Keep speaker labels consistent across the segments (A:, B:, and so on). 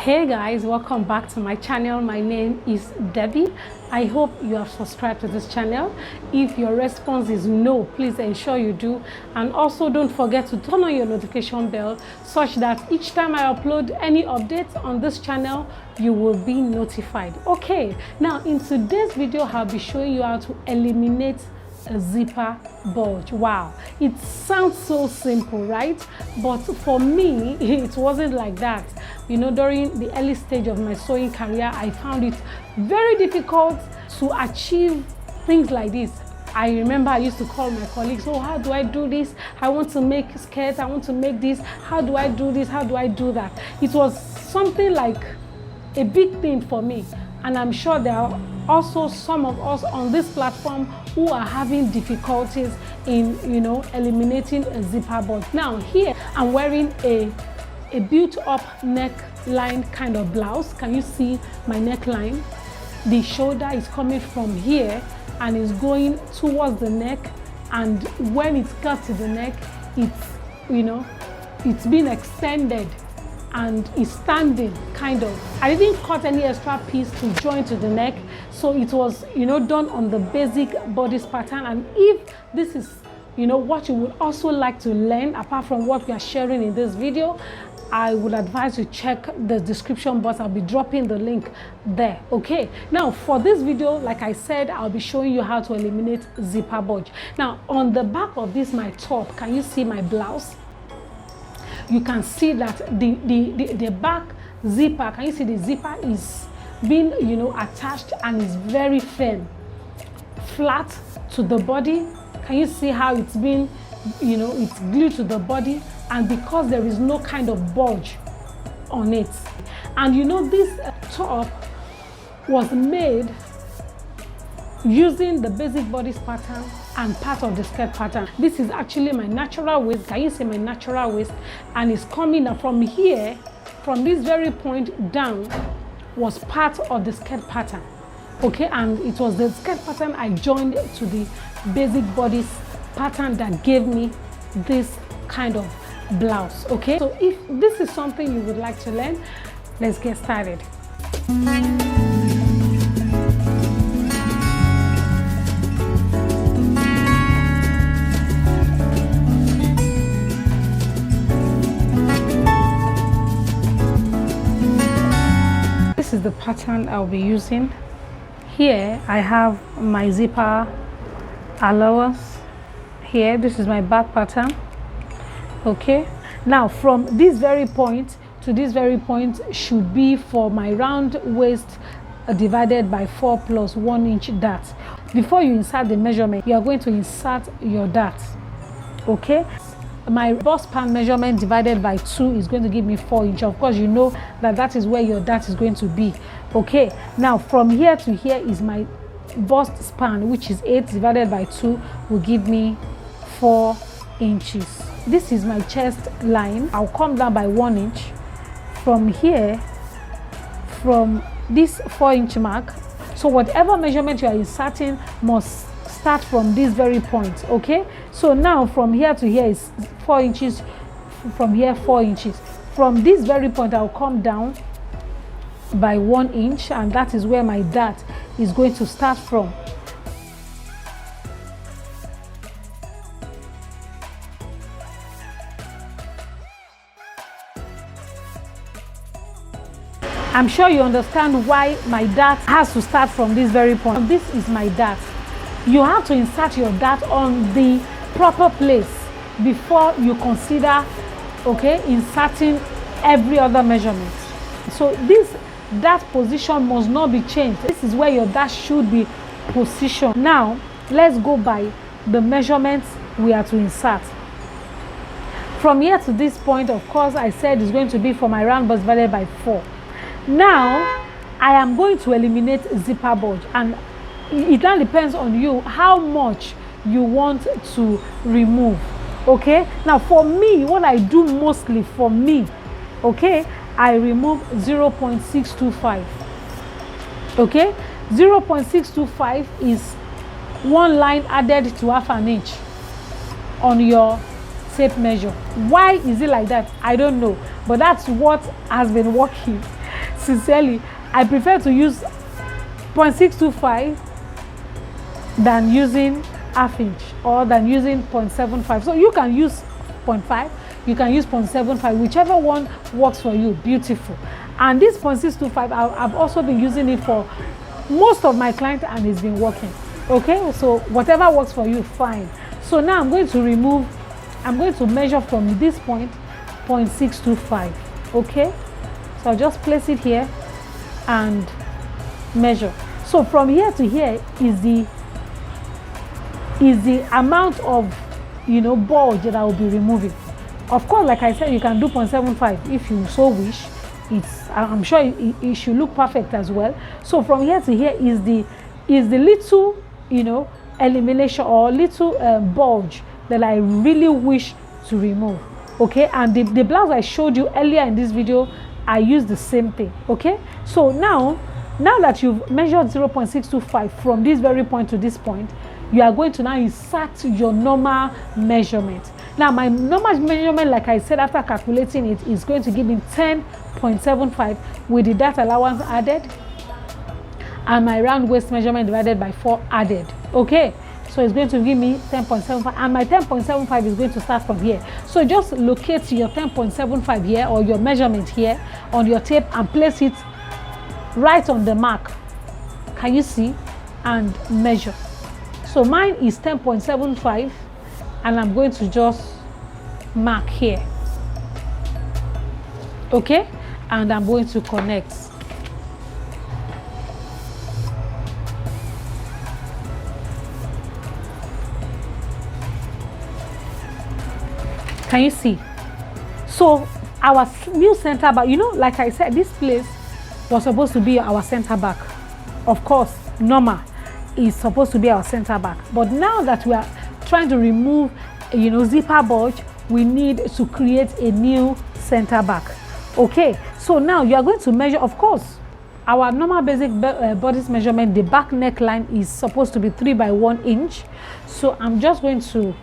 A: Hey guys, welcome back to my channel. My name is Debbie. I hope you have subscribed to this channel. If your response is no, please ensure you do, and also don't forget to turn on your notification bell such that each time I upload any updates on this channel you will be notified. Okay, now in today's video I'll be showing you how to eliminate a zipper bulge. Wow, it sounds so simple, right? But for me it wasn't like that. You know, during the early stage of my sewing career I found it very difficult to achieve things like this. I remember I used to call my colleagues, oh, how do I do this? I want to make skirts, I want to make this. How do I do this? How do I do that? It was something like a big thing for me, and I'm sure there are also some of us on this platform who are having difficulties in, you know, eliminating a zipper bulge. Now here I'm wearing a built-up neckline kind of blouse. Can you see my neckline? The shoulder is coming from here and is going towards the neck, and when it's cut to the neck, it's, you know, it's been extended and is standing kind of. I didn't cut any extra piece to join to the neck, so it was, you know, done on the basic bodice pattern. And if this is, you know, what you would also like to learn apart from what we are sharing in this video, I would advise you check the description box. I'll be dropping the link there. Okay, now for this video, like I said, I'll be showing you how to eliminate zipper bulge. Now on the back of this, my top, can you see my blouse? You can see that the back zipper, can you see the zipper is being, you know, attached and is very firm, flat to the body. Can you see how it's been, you know, it's glued to the body, and because there is no kind of bulge on it. And you know, this top was made using the basic bodice pattern and part of the skirt pattern. This is actually my natural waist. Can you see my natural waist? And it's coming up from here, from this very point down was part of the skirt pattern. Okay, and it was the skirt pattern I joined to the basic bodice pattern that gave me this kind of blouse. Okay, so if this is something you would like to learn, let's get started. This is the pattern I'll be using. Here I have my zipper allowance. Here, this is my back pattern. Okay, now from this very point to this very point should be for my round waist divided by 4 plus 1 inch dart. Before you insert the measurement, you are going to insert your dart. Okay, my bust pan measurement divided by 2 is going to give me 4 inch. Of course, you know that that is where your dart is going to be. Okay, now from here to here is my bust span, which is 8 divided by 2 will give me 4 inches. This is my chest line. I'll come down by 1 inch from here, from this 4 inch mark. So whatever measurement you are inserting must start from this very point. Okay, so now from here to here is 4 inches, from here 4 inches. From this very point I'll come down by 1 inch, and that is where my dart is going to start from. I'm sure you understand why my dart has to start from this very point. This is my dart. You have to insert your dart on the proper place before you consider, okay, inserting every other measurement. So this dart position must not be changed. This is where your dart should be positioned. Now let's go by the measurements we are to insert. From here to this point, of course, I said it's going to be for my round bust divided by 4. Now I am going to eliminate zipper bulge, and it now depends on you how much you want to remove. Okay, now for me, what I do mostly for me, okay, I remove 0.625. okay, 0.625 is one line added to half an inch on your tape measure. Why is it like that? I don't know, but that's what has been working. sincerely, I prefer to use 0.625 than using half inch or than using 0.75. So you can use 0.5, you can use 0.75, whichever one works for you. Beautiful. And this 0.625, I've also been using it for most of my clients and it's been working. Okay, so whatever works for you, fine. So now I'm going to measure from this point 0.625. okay, so I'll just place it here and measure. So from here to here is the amount of, you know, bulge that I will be removing. Of course, like I said, you can do 0.75 if you so wish. I'm sure it should look perfect as well. So from here to here is the little, you know, elimination or little bulge that I really wish to remove. Okay, and the blouse I showed you earlier in this video, I used the same thing. Okay, so now that you've measured 0.625 from this very point to this point, you are going to now insert your normal measurement. Now my normal measurement, like I said, after calculating it, is going to give me 10.75 with the dart allowance added and my round waist measurement divided by 4 added. Okay, so it's going to give me 10.75, and my 10.75 is going to start from here. So just locate your 10.75 here, or your measurement here on your tape, and place it right on the mark. Can you see? And measure. So mine is 10.75, and I'm going to just mark here. Okay, and I'm going to connect. Can you see? So our new center back, you know, like I said, this place was supposed to be our center back. Of course, normal is supposed to be our center back. But now that we are trying to remove, you know, zipper bulge, we need to create a new center back. Okay, so now you are going to measure, of course, our normal basic bodice measurement. The back neckline is supposed to be 3 by 1 inch. So I'm just going to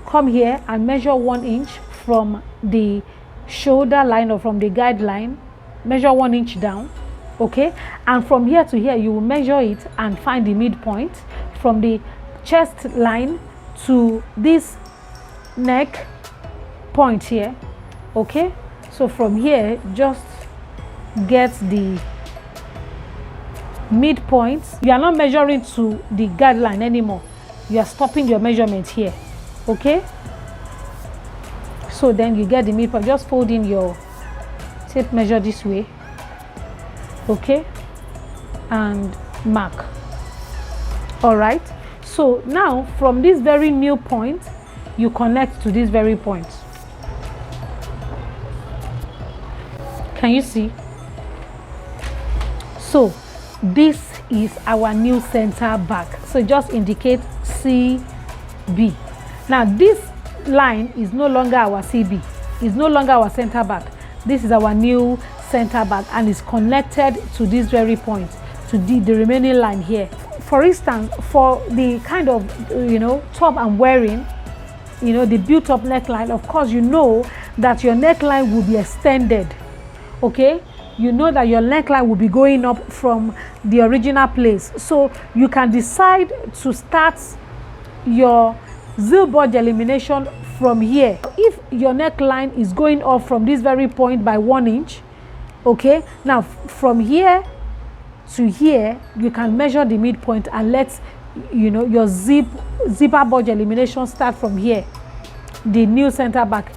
A: come here and measure 1 inch from the shoulder line, or from the guideline. Measure 1 inch down. Okay, and from here to here you will measure it and find the midpoint from the chest line to this neck point here. Okay, so from here just get the midpoint. You are not measuring to the guideline anymore, you are stopping your measurement here. Okay, so then you get the midpoint. Just fold in your tape measure this way. Okay, and mark. All right, so now from this very new point you connect to this very point. Can you see? So this is our new center back. So just indicate CB. Now this line is no longer our CB, is no longer our center back. This is our new center back, and is connected to this very point, to the remaining line here. For instance, for the kind of, you know, top I'm wearing, you know, the built up neckline, of course you know that your neckline will be extended. Okay, you know that your neckline will be going up from the original place, so you can decide to start your zip bulge elimination from here. If your neckline is going up from this very point by 1 inch, okay, now from here to here you can measure the midpoint and let, you know, your zipper bulge elimination start from here. The new center back,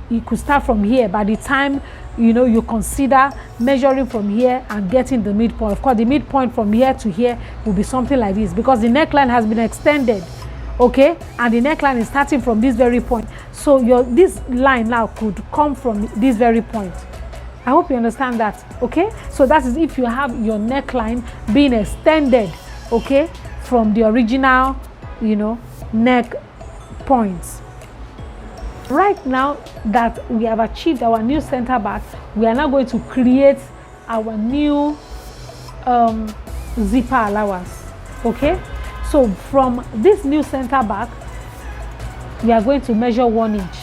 A: you could start from here. By the time, you know, you consider measuring from here and getting the midpoint, of course the midpoint from here to here will be something like this, because the neckline has been extended. Okay, and the neckline is starting from this very point, so this line now could come from this very point. I hope you understand that. Okay, so that is if you have your neckline being extended, okay, from the original, you know, neck points. Right now that we have achieved our new center back, we are now going to create our new zipper allowance. Okay, so from this new center back we are going to measure 1 inch.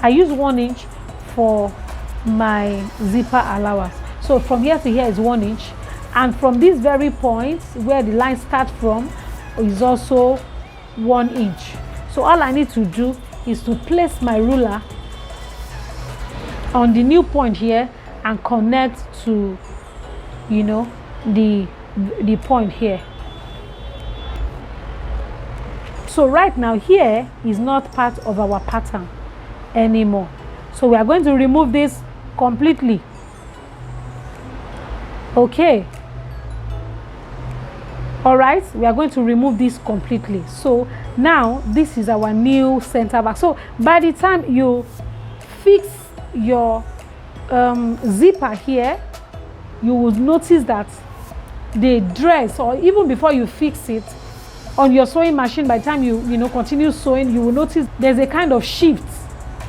A: I use 1 inch for my zipper allowance. So from here to here is 1 inch, and from this very point where the line starts from is also 1 inch. So all I need to do is to place my ruler on the new point here and connect to, you know, the point here. So right now here is not part of our pattern anymore. So we are going to remove this completely. Okay. All right, we are going to remove this completely. So now this is our new center back. So by the time you fix your zipper here, you will notice that the dress, or even before you fix it on your sewing machine, by the time you continue sewing, you will notice there's a kind of shift.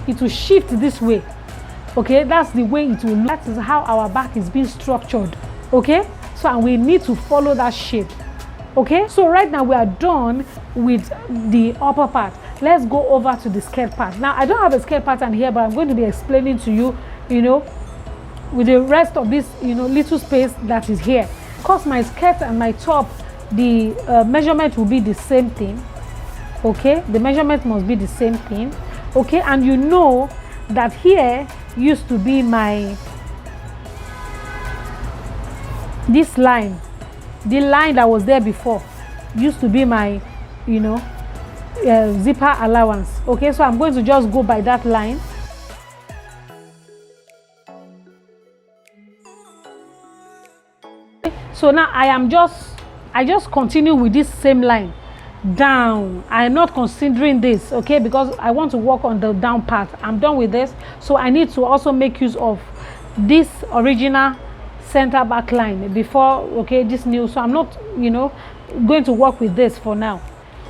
A: It will shift this way. Okay, that's the way it will look. That is how our back is being structured. Okay, so and we need to follow that shape. Okay, so right now we are done with the upper part. Let's go over to the skirt part. Now I don't have a skirt pattern here, but I'm going to be explaining to you, with the rest of this, little space that is here. Because my skirt and my top, the measurement will be the same thing. Okay, the measurement must be the same thing. Okay, and you know that here used to be this line. The line that was there before used to be my, zipper allowance. Okay, so I'm going to just go by that line. So now I just continue with this same line down. I am not considering this, okay, because I want to work on the down part. I'm done with this, so I need to also make use of this original center back line before, okay, this new. So I'm not going to work with this for now.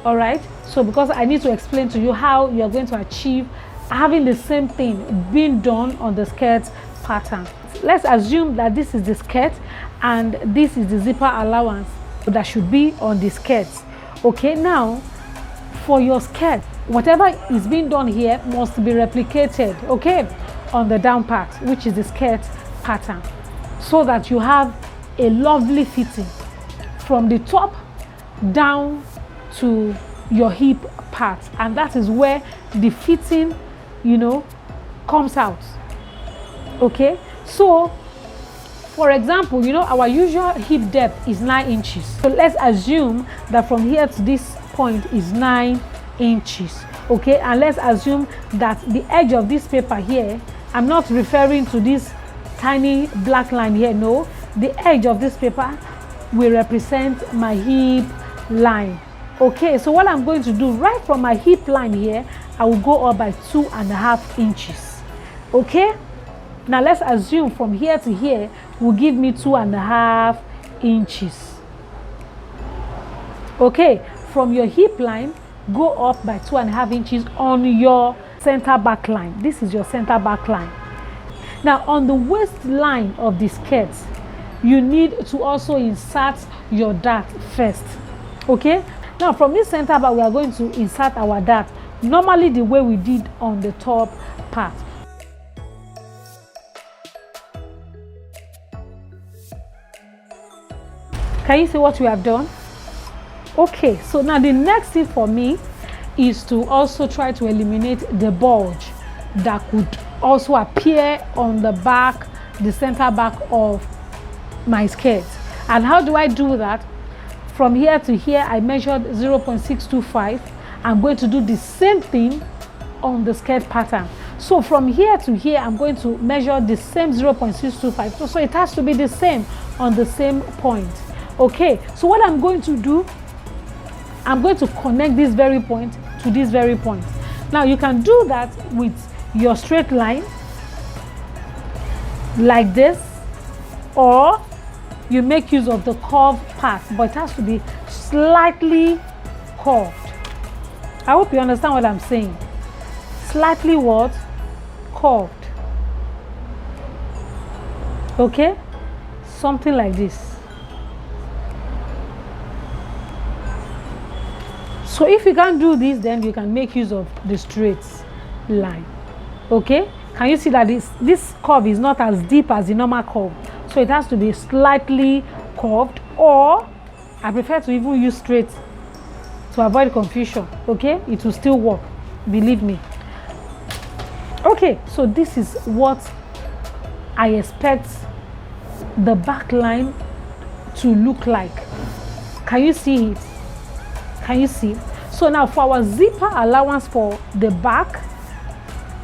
A: All right, so because I need to explain to you how you are going to achieve having the same thing being done on the skirt pattern. Let's assume that this is the skirt and this is the zipper allowance that should be on the skirt. Okay, now for your skirt, whatever is being done here must be replicated, okay, on the down part, which is the skirt pattern, so that you have a lovely fitting from the top down to your hip part, and that is where the fitting comes out. Okay, so for example, our usual hip depth is 9 inches. So let's assume that from here to this point is 9 inches. Okay, and let's assume that the edge of this paper here, I'm not referring to this tiny black line here, no, the edge of this paper will represent my hip line. Okay, so what I'm going to do, right from my hip line here, I will go up by 2.5 inches. Okay, now let's assume from here to here will give me 2.5 inches. Okay, from your hip line, go up by 2.5 inches on your center back line. This is your center back line. Now on the waistline of the skirt, you need to also insert your dart first. Okay, now from this center back, we are going to insert our dart normally the way we did on the top part. Can you see what we have done? Okay, so now the next thing for me is to also try to eliminate the bulge that could also appear on the back, the center back of my skirt. And how do I do that? From here to here, I measured 0.625. I'm going to do the same thing on the skirt pattern. So from here to here, I'm going to measure the same 0.625. So it has to be the same on the same point. Okay, so what I'm going to do, I'm going to connect this very point to this very point. Now you can do that with your straight line like this, or you make use of the curved part, but it has to be slightly curved. I hope you understand what I'm saying. Slightly what? Curved. Okay, something like this. So if you can't do this, then you can make use of the straight line. Okay, can you see that this curve is not as deep as the normal curve? so it has to be slightly curved, or I prefer to even use straight to avoid confusion. Okay, it will still work, believe me. Okay, so this is what I expect the back line to look like. Can you see it? Can you see? So now for our zipper allowance for the back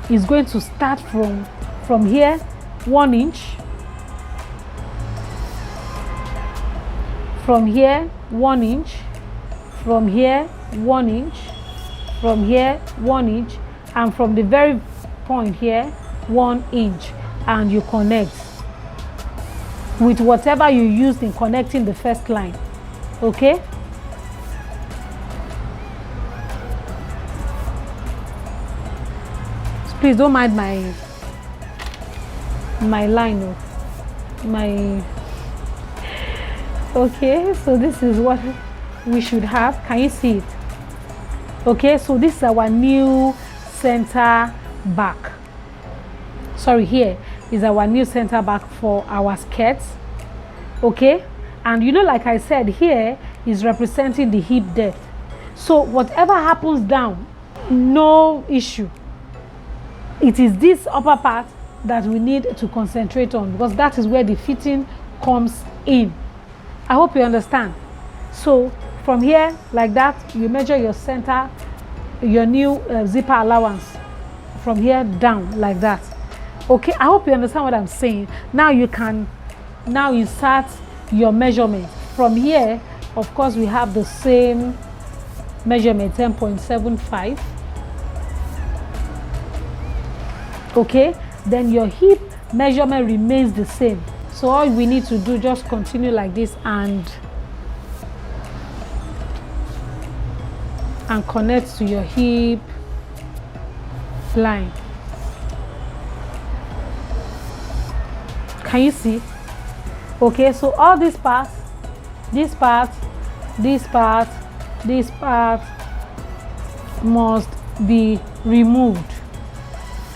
A: is going to start from here 1 inch, from here 1 inch, from here 1 inch, from here 1 inch, and from the very point here 1 inch, and you connect with whatever you used in connecting the first line. Okay, please don't mind my line of my. Okay, so this is what we should have. Can you see it? Okay, so this is our new center back. Sorry, here is our new center back for our skirts. Okay, and you know, like I said, here is representing the hip depth. So whatever happens down, no issue. It is this upper part that we need to concentrate on, because that is where the fitting comes in. I hope you understand. So from here, like that, you measure your center, your new zipper allowance from here down like that. Okay, I hope you understand what I'm saying. Now you can now insert your measurement. From here, of course, we have the same measurement, 10.75. Okay, then your hip measurement remains the same. So all we need to do, just continue like this and connect to your hip line. Can you see? Okay, so all these parts, this part, this part, this part must be removed.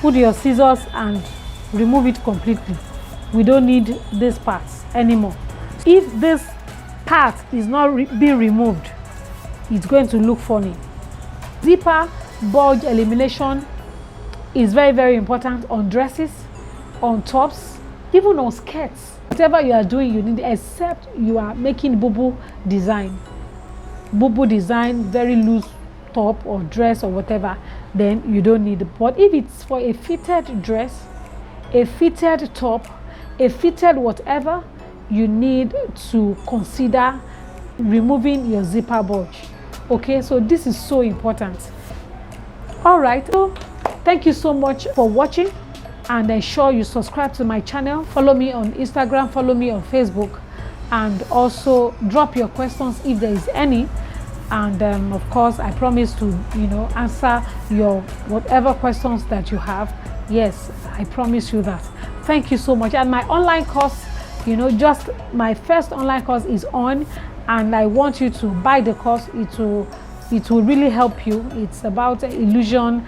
A: Put your scissors and remove it completely. We don't need this part anymore. If this part is not being removed, it's going to look funny. Zipper bulge elimination is very, very important on dresses, on tops, even on skirts. Whatever you are doing, you need, except you are making boo-boo design. Boo-boo design, very loose top or dress or whatever, then you don't need it. But if it's for a fitted dress, a fitted top, a fitted whatever, you need to consider removing your zipper bulge. Okay, so this is so important. All right, so thank you so much for watching, and ensure you subscribe to my channel. Follow me on Instagram, follow me on Facebook, and also drop your questions if there is any. And of course, I promise to, answer your whatever questions that you have. Yes, I promise you that. Thank you so much. And my online course, just my first online course is on, and I want you to buy the course. It will really help you. It's about illusion,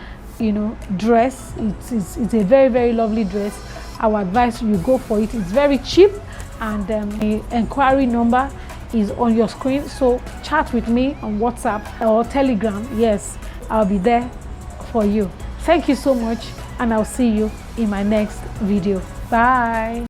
A: dress. It's a very, very lovely dress. I would advise you go for it. It's very cheap, and the inquiry number is on your screen, so chat with me on WhatsApp or Telegram. Yes, I'll be there for you. Thank you so much, and I'll see you in my next video. Bye.